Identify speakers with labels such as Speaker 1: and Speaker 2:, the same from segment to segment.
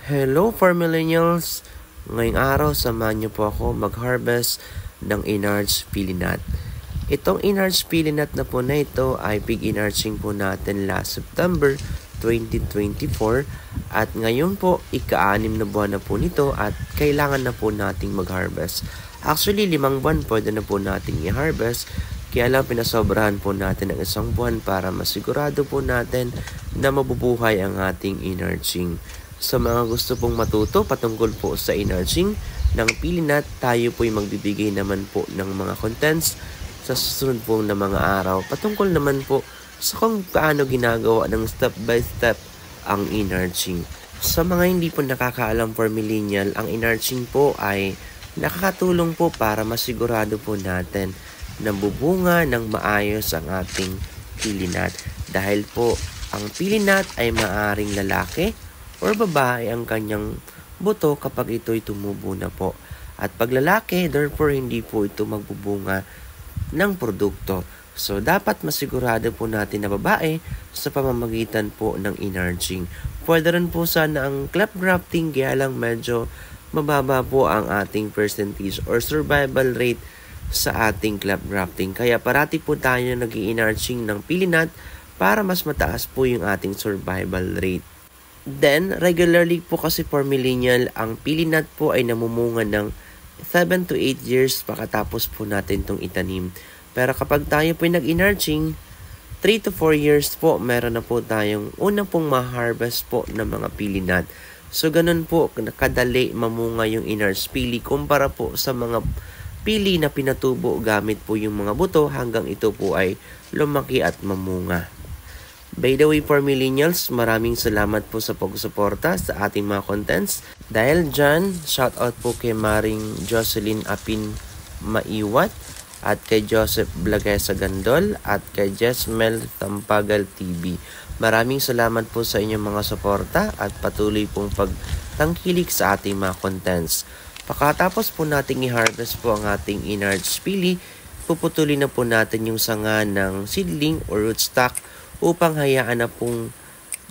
Speaker 1: Hello for millennials! Ngayong araw, samahan niyo po ako mag-harvest ng Inards Pili Nut. Itong Inards Pili Nut na po na ito ay pig-inarching po natin last September 2024 at ngayon po, ika-6 na buwan na po nito at kailangan na po nating mag-harvest. Actually, 5 buwan pwede na po nating i-harvest, kaya lang pinasobrahan po natin ng 1 buwan para masigurado po natin na mabubuhay ang ating inarching. Sa mga gusto pong matuto patungkol po sa inarching ng Pili Nut, tayo po'y magbibigay naman po ng mga contents sa susunod po na mga araw patungkol naman po sa kung paano ginagawa ng step by step ang inarching. Sa mga hindi po nakakaalam for millennial, ang inarching po ay nakakatulong po para masigurado po natin na bubunga ng maayos ang ating Pili Nut. Dahil po ang Pili Nut ay maaring lalaki or babae ang kanyang buto kapag ito'y tumubo na po. At pag lalaki, therefore hindi po ito magbubunga ng produkto. So dapat masigurado po natin na babae sa pamamagitan po ng inarching. Pwede rin po sana ang cleft grafting, kaya lang medyo mababa po ang ating percentage or survival rate sa ating cleft grafting. Kaya parati po tayo nag-i-inarching ng Pili Nut para mas mataas po yung ating survival rate. Then, regularly po kasi for millennial, ang Pili Nut po ay namumunga ng 7 to 8 years pagkatapos po natin itong itanim. Pero kapag tayo po nag-inarching, 3 to 4 years po, meron na po tayong unang pong ma-harvest po ng mga Pili Nut. So, ganun po, kadali mamunga yung inarch pili kumpara po sa mga pili na pinatubo gamit po yung mga buto hanggang ito po ay lumaki at mamunga. By the way, for millennials, maraming salamat po sa pagsuporta sa ating mga contents. Dahil dyan, shoutout po kay Maring Jocelyn Apin Maiwat at kay Joseph Blagesa Gandol at kay Jesmel Tampagal TV. Maraming salamat po sa inyong mga suporta at patuloy pong pagtangkilik sa ating mga contents. Pagkatapos po nating i-harvest po ang ating inarch pili, puputulin na po natin yung sanga ng seedling or rootstock upang hayaan na pong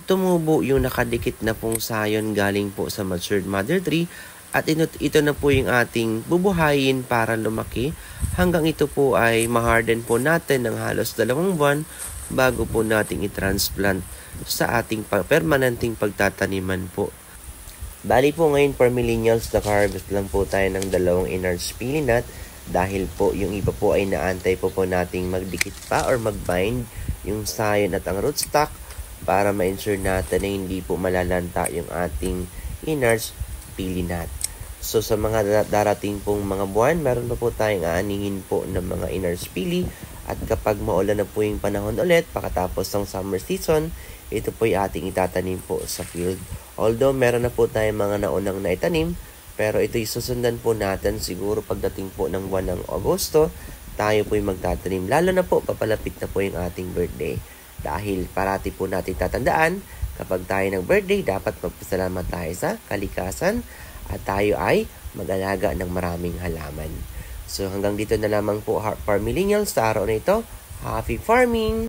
Speaker 1: tumubo yung nakadikit na pong sayon galing po sa matured mother tree at ito na po yung ating bubuhayin para lumaki hanggang ito po ay ma-harden po natin ng halos 2 buwan bago po nating i-transplant sa ating permanenteng pagtataniman po. Bali po ngayon for millennials, naka-harvest lang po tayo ng 2 inarch Pili Nut dahil po yung iba po ay naantay po nating magdikit pa or mag-bind yung sayon at ang rootstock para ma-ensure natin na hindi po malalanta yung ating inarch Pili Nut. So sa mga darating pong mga buwan, meron pa po tayong aanihin po ng mga inarch pili at kapag maulan na po yung panahon ulit, pagkatapos ng summer season, ito po yung ating itatanim po sa field. Although meron na po tayong mga naunang naitanim, pero ito'y susundan po natin siguro pagdating po ng buwan ng Agosto, tayo po'y magtatanim. Lalo na po, papalapit na po yung ating birthday. Dahil parati po natin tatandaan, kapag tayo ng birthday, dapat magpasalamat tayo sa kalikasan at tayo ay mag-alaga ng maraming halaman. So hanggang dito na lamang po for millennials sa araw na ito. Happy farming!